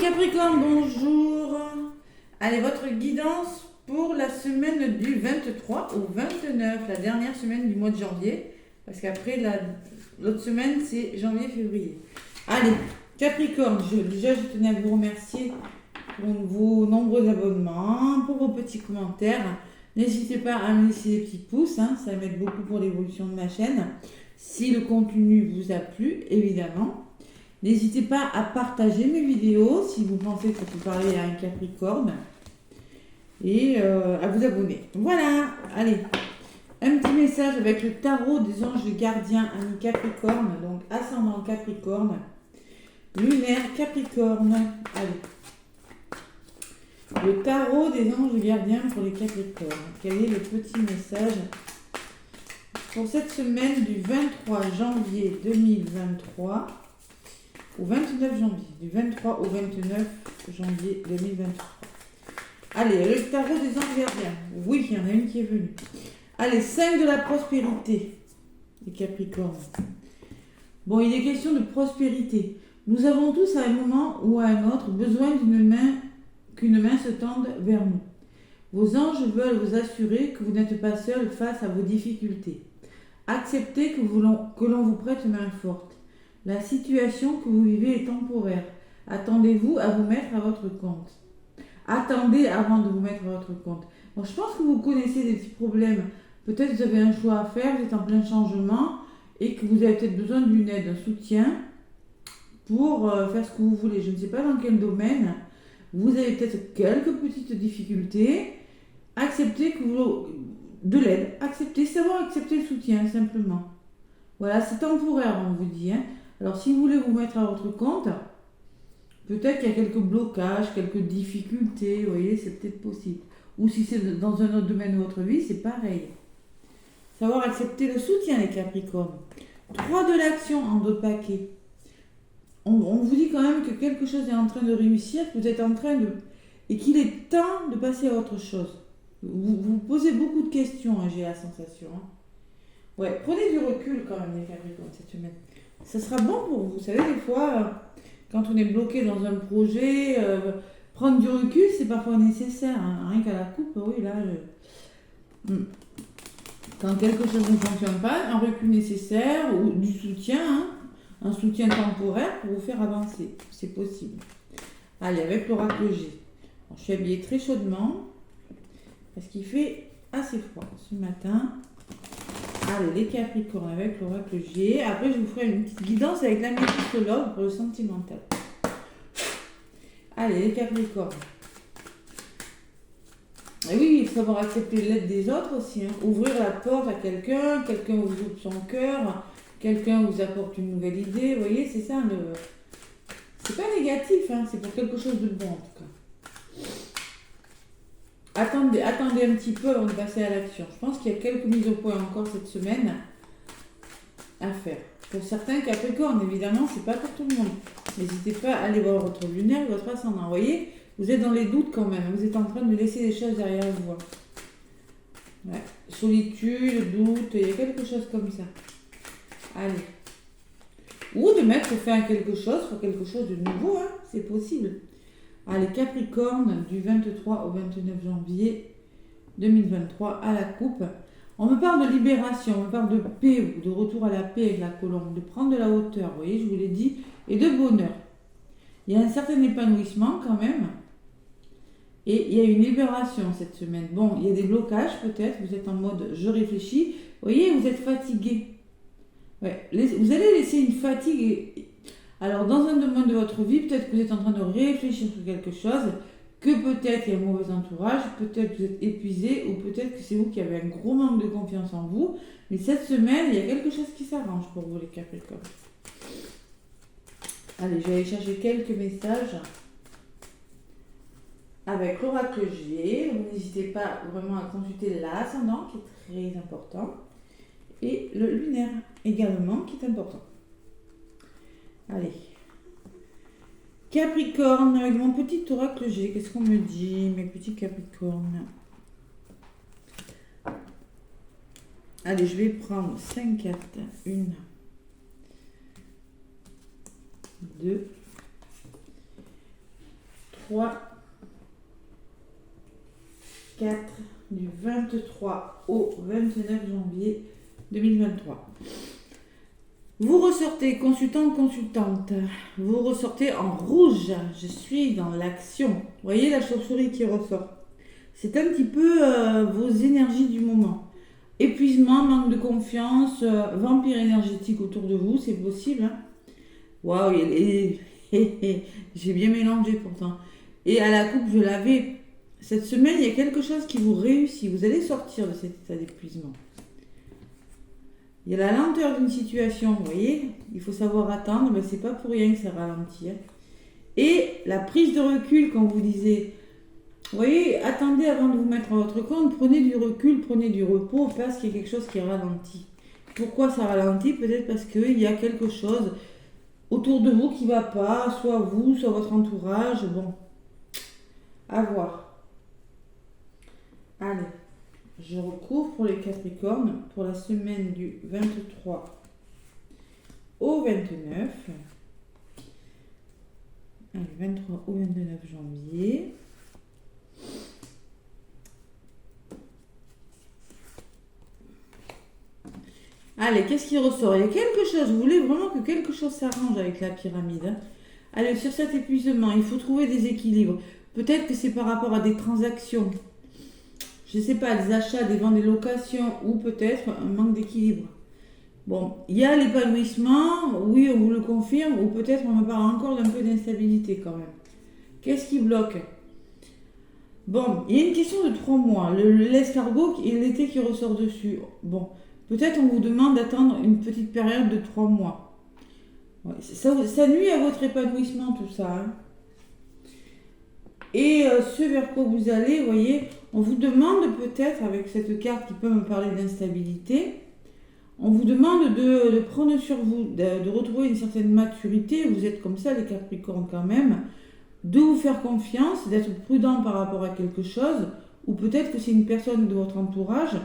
Capricorne, bonjour. Allez, votre guidance pour la semaine du 23 au 29, la dernière semaine du mois de janvier. Parce qu'après, l'autre semaine, c'est janvier-février. Allez, Capricorne, déjà, je tenais à vous remercier pour vos nombreux abonnements, pour vos petits commentaires. N'hésitez pas à me laisser des petits pouces, ça m'aide beaucoup pour l'évolution de ma chaîne. Si le contenu vous a plu, évidemment. N'hésitez pas à partager mes vidéos si vous pensez que ça peut parler à un Capricorne. Et à vous abonner. Voilà, allez. Un petit message avec le tarot des anges gardiens, ami Capricorne, donc ascendant Capricorne, lunaire Capricorne. Allez. Le tarot des anges gardiens pour les Capricornes. Quel est le petit message pour cette semaine du 23 janvier 2023 au 29 janvier, du 23 au 29 janvier 2023. Allez, le tarot des anges gardiens. Oui, il y en a une qui est venue. Allez, 5 de la prospérité, les Capricornes. Bon, il est question de prospérité. Nous avons tous à un moment ou à un autre besoin qu'une main se tende vers nous. Vos anges veulent vous assurer que vous n'êtes pas seul face à vos difficultés. Acceptez que l'on vous prête main forte. La situation que vous vivez est temporaire. Attendez-vous à vous mettre à votre compte. Attendez avant de vous mettre à votre compte. Bon, je pense que vous connaissez des petits problèmes. Peut-être que vous avez un choix à faire, vous êtes en plein changement et que vous avez peut-être besoin d'une aide, d'un soutien pour faire ce que vous voulez. Je ne sais pas dans quel domaine. Vous avez peut-être quelques petites difficultés. Acceptez de l'aide. Savoir accepter le soutien, simplement. Voilà, c'est temporaire, on vous dit. Alors, si vous voulez vous mettre à votre compte, peut-être qu'il y a quelques blocages, quelques difficultés, vous voyez, c'est peut-être possible. Ou si c'est dans un autre domaine de votre vie, c'est pareil. Savoir accepter le soutien, les Capricornes. 3 de l'action en 2 paquets. On vous dit quand même que quelque chose est en train de réussir, que vous êtes en train de... et qu'il est temps de passer à autre chose. Vous posez beaucoup de questions, j'ai la sensation. Ouais, prenez du recul quand même, les Capricornes, cette semaine. Ça sera bon pour vous. Vous savez, des fois, quand on est bloqué dans un projet, prendre du recul, c'est parfois nécessaire. Rien qu'à la coupe, oui, là, quand quelque chose ne fonctionne pas, un recul nécessaire ou du soutien, un soutien temporaire pour vous faire avancer. C'est possible. Allez, avec l'oracle G. Je suis habillée très chaudement parce qu'il fait assez froid ce matin. Allez, les Capricornes avec l'oracle G. Après, je vous ferai une petite guidance avec l'améthystologue pour le sentimental. Allez, les Capricornes. Et oui, il faut savoir accepter l'aide des autres aussi. Ouvrir la porte à quelqu'un vous ouvre son cœur, quelqu'un vous apporte une nouvelle idée. Vous voyez, c'est ça. C'est pas négatif, c'est pour quelque chose de bon en tout cas. Attendez un petit peu avant de passer à l'action. Je pense qu'il y a quelques mises au point encore cette semaine à faire. Pour certains Capricornes, évidemment, c'est pas pour tout le monde. N'hésitez pas à aller voir votre lunaire, votre ascendant. Vous voyez, vous êtes dans les doutes quand même. Vous êtes en train de laisser des choses derrière vous. Ouais. Solitude, doute, il y a quelque chose comme ça. Allez. Ou de mettre fin à quelque chose, faire quelque chose de nouveau, c'est possible. Allez, Capricorne, du 23 au 29 janvier 2023, à la coupe. On me parle de libération, on me parle de paix, de retour à la paix avec la colombe, de prendre de la hauteur, vous voyez, je vous l'ai dit, et de bonheur. Il y a un certain épanouissement quand même, et il y a une libération cette semaine. Bon, il y a des blocages peut-être, vous êtes en mode je réfléchis, vous voyez, vous êtes fatigué. Ouais, vous allez laisser une fatigue. Alors, dans un domaine de votre vie, peut-être que vous êtes en train de réfléchir sur quelque chose, que peut-être il y a un mauvais entourage, peut-être que vous êtes épuisé, ou peut-être que c'est vous qui avez un gros manque de confiance en vous. Mais cette semaine, il y a quelque chose qui s'arrange pour vous, les Capricornes. Allez, je vais aller chercher quelques messages avec l'oracle G. N'hésitez pas vraiment à consulter l'ascendant, qui est très important, et le lunaire également, qui est important. Allez. Capricorne, avec mon petit oracle G, qu'est-ce qu'on me dit, mes petits Capricornes? Allez, je vais prendre 5 cartes. 1, 2, 3, 4, du 23 au 29 janvier 2023. Vous ressortez, consultant, consultante, vous ressortez en rouge. Je suis dans l'action. Vous voyez la chauve-souris qui ressort. C'est un petit peu vos énergies du moment. Épuisement, manque de confiance, vampire énergétique autour de vous, c'est possible. Hein. Waouh, j'ai bien mélangé pourtant. Et à la coupe, je l'avais. Cette semaine, il y a quelque chose qui vous réussit. Vous allez sortir de cet état d'épuisement. Il y a la lenteur d'une situation, vous voyez. Il faut savoir attendre, mais c'est pas pour rien que ça ralentit. Hein. Et la prise de recul, quand vous disiez, vous voyez, attendez avant de vous mettre à votre compte, prenez du recul, prenez du repos, parce qu'il y a quelque chose qui ralentit. Pourquoi ça ralentit? Peut-être parce qu'il y a quelque chose autour de vous qui ne va pas, soit vous, soit votre entourage. Bon, à voir. Allez. Je recouvre pour les Capricornes pour la semaine du 23 au 29. Allez, 23 au 29 janvier. Allez, qu'est-ce qui ressort? Il y a quelque chose, vous voulez vraiment que quelque chose s'arrange avec la pyramide. Hein. Allez, sur cet épuisement, il faut trouver des équilibres. Peut-être que c'est par rapport à des transactions. Je ne sais pas, des achats, des ventes, des locations, ou peut-être un manque d'équilibre. Bon, il y a l'épanouissement, oui, on vous le confirme, ou peut-être on me parle encore d'un peu d'instabilité quand même. Qu'est-ce qui bloque? Bon, il y a une question de 3 mois. L'escargot et l'été qui ressort dessus. Bon, peut-être on vous demande d'attendre une petite période de 3 mois. Ouais, ça nuit à votre épanouissement, tout ça. Hein. Et ce vers quoi vous allez, vous voyez, on vous demande peut-être, avec cette carte qui peut me parler d'instabilité, on vous demande de prendre sur vous, de retrouver une certaine maturité, vous êtes comme ça les Capricornes quand même, de vous faire confiance, d'être prudent par rapport à quelque chose, ou peut-être que c'est une personne de votre entourage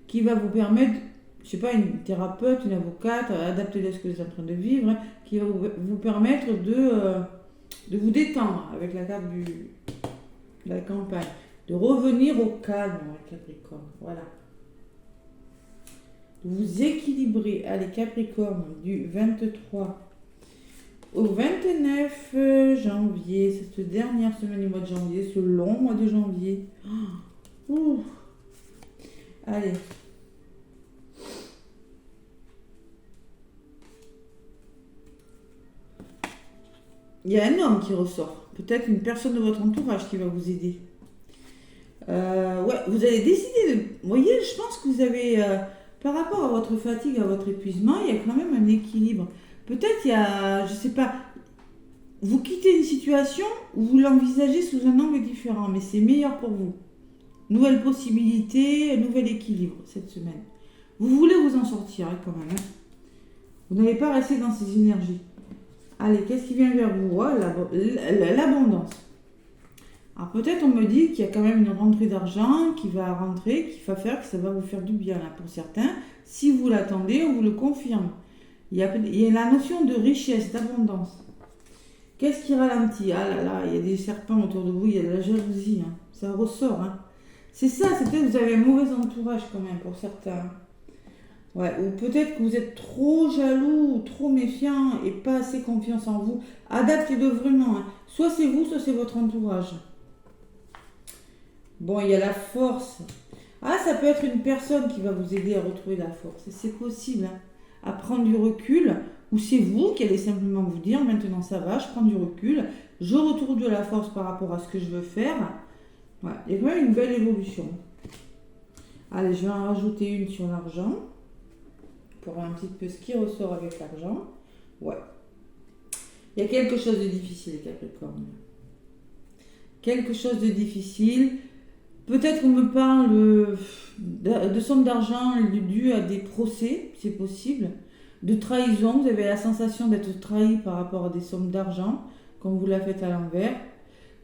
qui va vous permettre, je sais pas, une thérapeute, une avocate, adaptée à ce que vous êtes en train de vivre, qui va vous permettre de vous détendre avec la carte de la campagne, de revenir au calme avec Capricorne, voilà. De vous équilibrer, allez Capricorne, du 23 au 29 janvier, cette dernière semaine du mois de janvier, ce long mois de janvier. Oh, allez. Il y a un homme qui ressort. Peut-être une personne de votre entourage qui va vous aider. Ouais, vous allez décider de... Vous voyez, je pense que vous avez... par rapport à votre fatigue, à votre épuisement, il y a quand même un équilibre. Peut-être il y a... Je sais pas... Vous quittez une situation où vous l'envisagez sous un angle différent, mais c'est meilleur pour vous. Nouvelle possibilité, nouvel équilibre cette semaine. Vous voulez vous en sortir hein, quand même. Hein. Vous n'allez pas rester dans ces énergies. Allez, qu'est-ce qui vient vers vous? L'abondance. Alors peut-être on me dit qu'il y a quand même une rentrée d'argent qui va rentrer, qui va faire que ça va vous faire du bien là, pour certains. Si vous l'attendez, on vous le confirme. Il y a la notion de richesse, d'abondance. Qu'est-ce qui ralentit? Ah là là, il y a des serpents autour de vous, il y a de la jalousie. Hein. Ça ressort. Hein. C'est ça, c'est peut-être que vous avez un mauvais entourage quand même pour certains. Ouais, ou peut-être que vous êtes trop jaloux, ou trop méfiant et pas assez confiance en vous. Adaptez-le vraiment. Hein. Soit c'est vous, soit c'est votre entourage. Bon, il y a la force. Ah, ça peut être une personne qui va vous aider à retrouver la force. C'est possible. Hein. À prendre du recul. Ou c'est vous qui allez simplement vous dire, maintenant ça va, je prends du recul. Je retrouve de la force par rapport à ce que je veux faire. Ouais, il y a quand même une belle évolution. Allez, je vais en rajouter une sur l'argent. Pour voir un petit peu ce qui ressort avec l'argent. Ouais. Il y a quelque chose de difficile, Capricorne. Quelque chose de difficile. Peut-être qu'on me parle de sommes d'argent dues à des procès, c'est possible. De trahison, vous avez la sensation d'être trahi par rapport à des sommes d'argent, quand vous la faites à l'envers.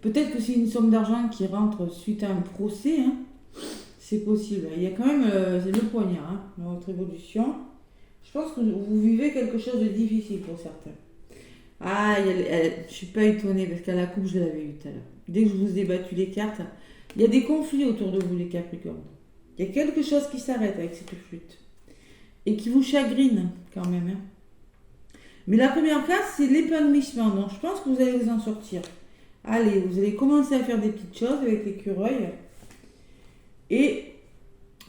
Peut-être que c'est une somme d'argent qui rentre suite à un procès. Hein. C'est possible. Il y a quand même c'est le poignard hein, dans votre évolution. Je pense que vous vivez quelque chose de difficile pour certains. Ah, je suis pas étonnée parce qu'à la coupe, je l'avais eu tout à l'heure. Dès que je vous ai battu les cartes, il y a des conflits autour de vous, les Capricornes. Il y a quelque chose qui s'arrête avec cette flûte et qui vous chagrine quand même, hein. Mais la première carte, c'est l'épanouissement. Donc, je pense que vous allez vous en sortir. Allez, vous allez commencer à faire des petites choses avec l'écureuil. Et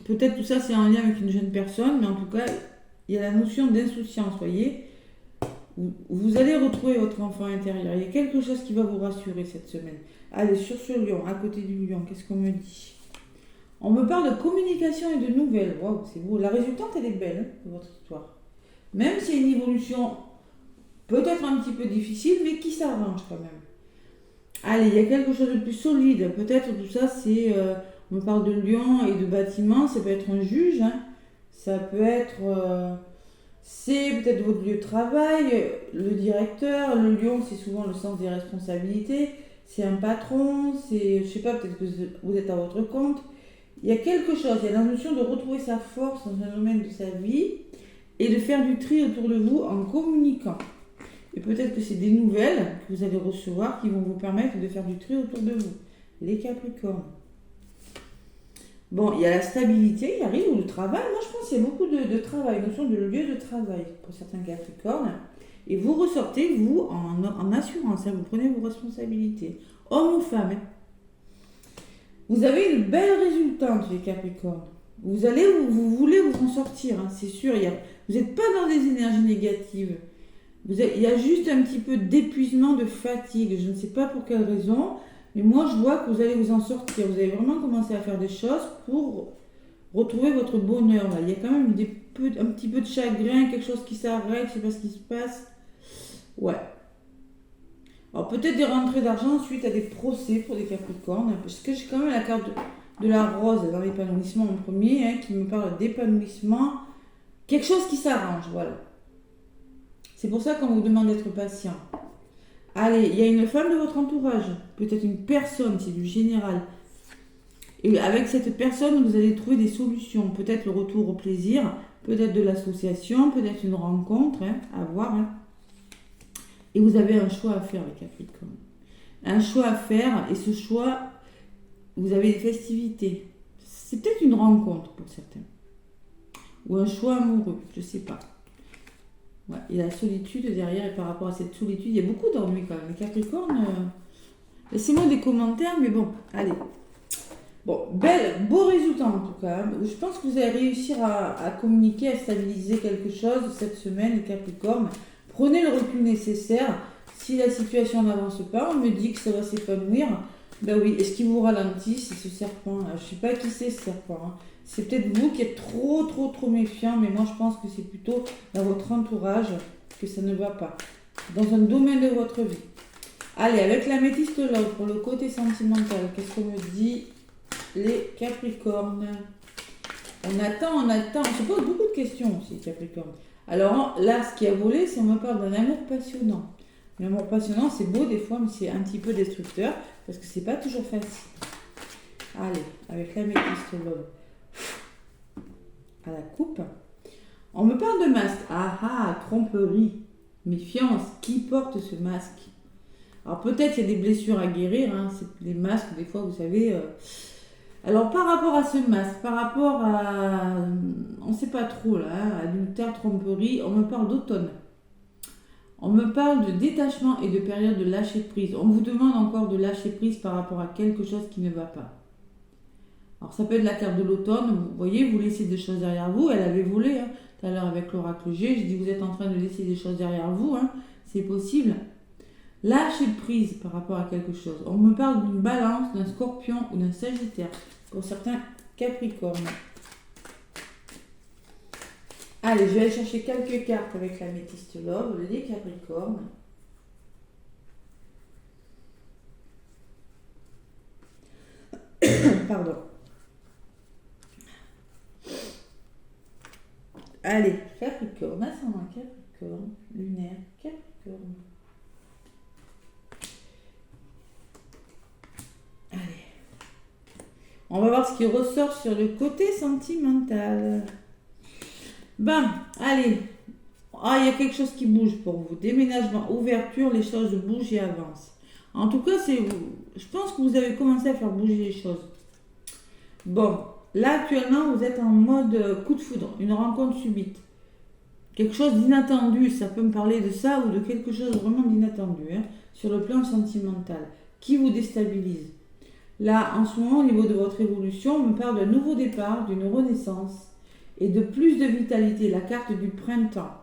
peut-être tout ça, c'est en lien avec une jeune personne, mais en tout cas, il y a la notion d'insouciance, voyez. Vous allez retrouver votre enfant intérieur. Il y a quelque chose qui va vous rassurer cette semaine. Allez, sur ce lion, à côté du lion, qu'est-ce qu'on me dit? On me parle de communication et de nouvelles. Waouh, c'est beau. La résultante, elle est belle, hein, de votre histoire. Même s'il y a une évolution peut-être un petit peu difficile, mais qui s'arrange quand même. Allez, il y a quelque chose de plus solide. Peut-être tout ça, c'est... on me parle de lion et de bâtiment. Ça peut être un juge, hein. Ça peut être... c'est peut-être votre lieu de travail, le directeur. Le lion, c'est souvent le sens des responsabilités. C'est un patron, c'est... Je sais pas, peut-être que vous êtes à votre compte. Il y a quelque chose, il y a la notion de retrouver sa force dans un domaine de sa vie et de faire du tri autour de vous en communiquant. Et peut-être que c'est des nouvelles que vous allez recevoir qui vont vous permettre de faire du tri autour de vous. Les Capricornes. Bon, il y a la stabilité, il arrive, ou le travail. Moi, je pense qu'il y a beaucoup de travail, notion de lieu de travail pour certains Capricornes. Et vous ressortez, vous, en assurance, hein, vous prenez vos responsabilités. Homme ou femme, hein. Vous avez une belle résultante, les Capricornes. Vous voulez vous en sortir, hein, c'est sûr. Vous n'êtes pas dans des énergies négatives. Il y a juste un petit peu d'épuisement, de fatigue. Je ne sais pas pour quelle raison, mais moi, je vois que vous allez vous en sortir. Vous allez vraiment commencer à faire des choses pour retrouver votre bonheur. Là. Il y a quand même un petit peu de chagrin, quelque chose qui s'arrête, je ne sais pas ce qui se passe. Ouais. Alors peut-être des rentrées d'argent suite à des procès pour des Capricornes, parce que j'ai quand même la carte de la rose dans l'épanouissement en premier, hein, qui me parle d'épanouissement, quelque chose qui s'arrange, voilà. C'est pour ça qu'on vous demande d'être patient. Allez, il y a une femme de votre entourage, peut-être une personne, c'est du général. Et avec cette personne, vous allez trouver des solutions, peut-être le retour au plaisir, peut-être de l'association, peut-être une rencontre, hein, à voir, hein. Et vous avez un choix à faire, les Capricornes. Un choix à faire, et ce choix, vous avez des festivités. C'est peut-être une rencontre pour certains. Ou un choix amoureux, je ne sais pas. Ouais, il y a la solitude derrière, et par rapport à cette solitude, il y a beaucoup d'ennui quand même. Les Capricornes, laissez-moi des commentaires, mais bon, allez. Bon, beau résultat en tout cas. Je pense que vous allez réussir à communiquer, à stabiliser quelque chose cette semaine, les Capricornes. Prenez le recul nécessaire. Si la situation n'avance pas, on me dit que ça va s'épanouir. Ben oui, et ce qui vous ralentit, c'est ce serpent. Je ne sais pas qui c'est ce serpent, hein. C'est peut-être vous qui êtes trop méfiant, mais moi je pense que c'est plutôt dans votre entourage que ça ne va pas. Dans un domaine de votre vie. Allez, avec la métiste love, pour le côté sentimental, qu'est-ce qu'on me dit les Capricornes? On attend. On se pose beaucoup de questions aussi, Capricorne. Alors là, ce qui a volé, c'est on me parle d'un amour passionnant. L'amour passionnant, c'est beau des fois, mais c'est un petit peu destructeur, parce que c'est pas toujours facile. Allez, avec la métiste love. À la coupe. On me parle de masque. Tromperie. Méfiance. Qui porte ce masque? Alors peut-être il y a des blessures à guérir, hein. Les masques, des fois, vous savez... Alors, par rapport à ce masque, par rapport à, on ne sait pas trop là, hein, adultère, tromperie, on me parle d'automne. On me parle de détachement et de période de lâcher prise. On vous demande encore de lâcher prise par rapport à quelque chose qui ne va pas. Alors, ça peut être la carte de l'automne. Vous voyez, vous laissez des choses derrière vous. Elle avait volé, hein, tout à l'heure avec l'oracle G. Je dis, vous êtes en train de laisser des choses derrière vous. Hein, c'est possible. Lâcher prise par rapport à quelque chose. On me parle d'une balance, d'un scorpion ou d'un sagittaire. Pour certains Capricornes. Allez, je vais aller chercher quelques cartes avec la métiste love, les Capricornes. Pardon. Allez, Capricorne, ascendant Capricorne, lunaire Capricorne. Allez. On va voir ce qui ressort sur le côté sentimental. Ben, allez. Ah, il y a quelque chose qui bouge pour vous. Déménagement, ouverture, les choses bougent et avancent. En tout cas, je pense que vous avez commencé à faire bouger les choses. Bon, là actuellement, vous êtes en mode coup de foudre, une rencontre subite. Quelque chose d'inattendu, ça peut me parler de ça ou de quelque chose vraiment d'inattendu, hein, sur le plan sentimental, qui vous déstabilise. Là, en ce moment, au niveau de votre évolution, on me parle d'un nouveau départ, d'une renaissance et de plus de vitalité, la carte du printemps.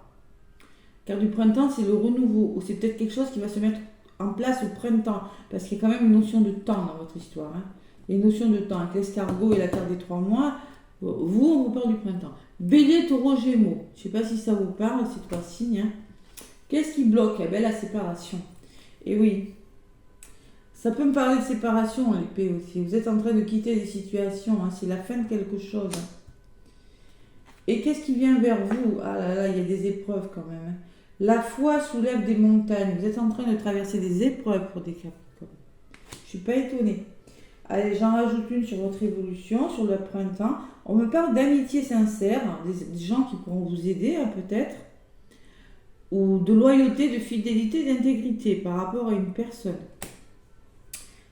La carte du printemps, c'est le renouveau, ou c'est peut-être quelque chose qui va se mettre en place au printemps, parce qu'il y a quand même une notion de temps dans votre histoire. Hein. Il y a une notion de temps, avec l'escargot et la carte des 3 mois, vous, on vous parle du printemps. Bélier, taureau, gémeaux, je ne sais pas si ça vous parle, ces 3 signes. Hein. Qu'est-ce qui bloque? Eh bien, la séparation. Et oui, ça peut me parler de séparation, l'épée aussi. Vous êtes en train de quitter des situations, hein. C'est la fin de quelque chose. Hein. Et qu'est-ce qui vient vers vous? Ah là là, il y a des épreuves quand même. Hein. La foi soulève des montagnes. Vous êtes en train de traverser des épreuves pour des Capricornes. Je ne suis pas étonnée. Allez, j'en rajoute une sur votre évolution, sur le printemps. On me parle d'amitié sincère, des gens qui pourront vous aider, hein, peut-être. Ou de loyauté, de fidélité, d'intégrité par rapport à une personne.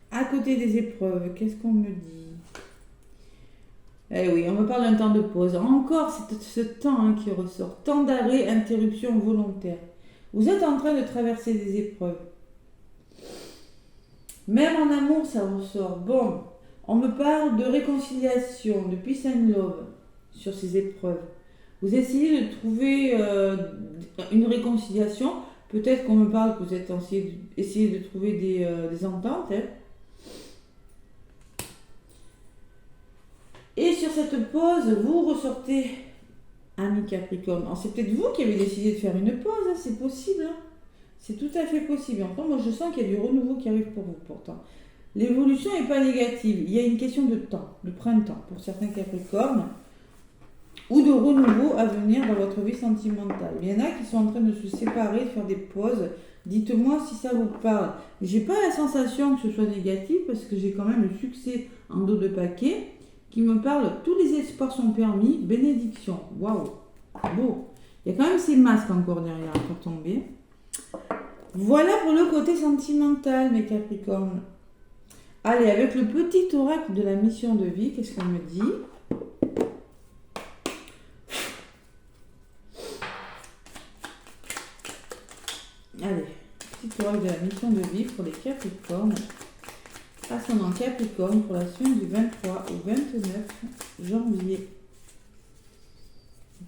À côté des épreuves, qu'est-ce qu'on me dit? Eh oui, on me parle d'un temps de pause. Encore ce temps hein, qui ressort. Temps d'arrêt, interruption volontaire. Vous êtes en train de traverser des épreuves. Même en amour, ça ressort. Bon, on me parle de réconciliation, de peace and love sur ces épreuves. Vous essayez de trouver une réconciliation. Peut-être qu'on me parle que vous êtes essayé de trouver des ententes. Hein. Et sur cette pause, vous ressortez, ami Capricorne. C'est peut-être vous qui avez décidé de faire une pause, hein, c'est possible. Hein. C'est tout à fait possible. Enfin, moi, je sens qu'il y a du renouveau qui arrive pour vous, pourtant. L'évolution n'est pas négative. Il y a une question de temps, de printemps, pour certains Capricornes, ou de renouveau à venir dans votre vie sentimentale. Il y en a qui sont en train de se séparer, de faire des pauses. Dites-moi si ça vous parle. J'ai pas la sensation que ce soit négatif, parce que j'ai quand même le succès en dos de paquet, qui me parle, tous les espoirs sont permis, bénédiction. Waouh, beau. Il y a quand même ces masques encore derrière à faire tomber. Voilà pour le côté sentimental, mes Capricornes. Allez, avec le petit oracle de la mission de vie, qu'est-ce qu'on me dit? Allez, petit oracle de la mission de vie pour les Capricornes. Ascendant Capricorne pour la semaine du 23 au 29 janvier.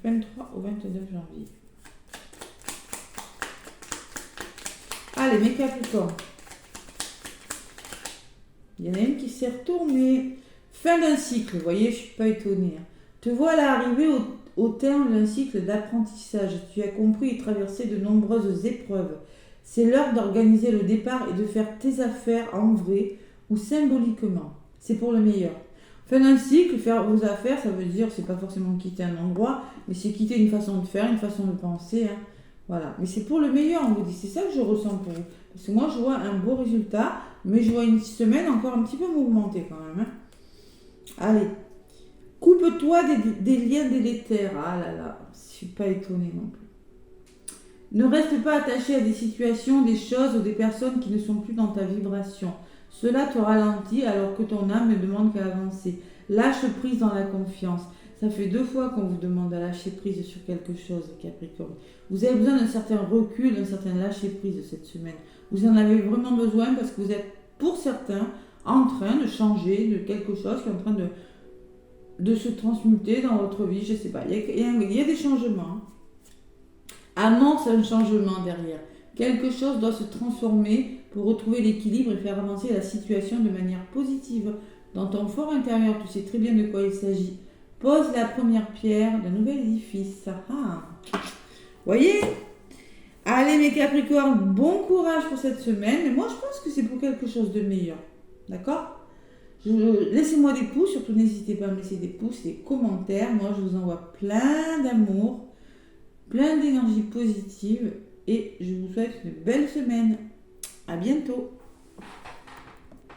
23 au 29 janvier. Allez, mes Capricornes. Il y en a une qui s'est retournée. Fin d'un cycle, vous voyez, je ne suis pas étonnée. Te voilà arrivé au terme d'un cycle d'apprentissage. Tu as compris et traversé de nombreuses épreuves. C'est l'heure d'organiser le départ et de faire tes affaires en vrai ou symboliquement. C'est pour le meilleur. Fin d'un cycle, faire vos affaires, ça veut dire, c'est pas forcément quitter un endroit, mais c'est quitter une façon de faire, une façon de penser. Hein. Voilà. Mais c'est pour le meilleur, on vous dit. C'est ça que je ressens pour vous. Parce que moi, je vois un beau résultat, mais je vois une semaine encore un petit peu mouvementée quand même. Hein. Allez. Coupe-toi des liens délétères. Ah là là, je suis pas étonnée non plus. Ne reste pas attaché à des situations, des choses ou des personnes qui ne sont plus dans ta vibration. Cela te ralentit alors que ton âme ne demande qu'à avancer. Lâche prise dans la confiance. Ça fait 2 fois qu'on vous demande à lâcher prise sur quelque chose, Capricorne. Vous avez besoin d'un certain recul, d'un certain lâcher prise cette semaine. Vous en avez vraiment besoin parce que vous êtes, pour certains, en train de changer de quelque chose qui est en train de se transmuter dans votre vie. Je ne sais pas, il y a des changements. Annonce un changement derrière. Quelque chose doit se transformer pour retrouver l'équilibre et faire avancer la situation de manière positive. Dans ton fort intérieur, tu sais très bien de quoi il s'agit. Pose la première pierre d'un nouvel édifice. Voyez? Allez mes Capricornes, bon courage pour cette semaine. Mais moi je pense que c'est pour quelque chose de meilleur. D'accord? Laissez-moi des pouces, surtout n'hésitez pas à me laisser des pouces, des commentaires. Moi je vous envoie plein d'amour, plein d'énergie positive. Et je vous souhaite une belle semaine. À bientôt.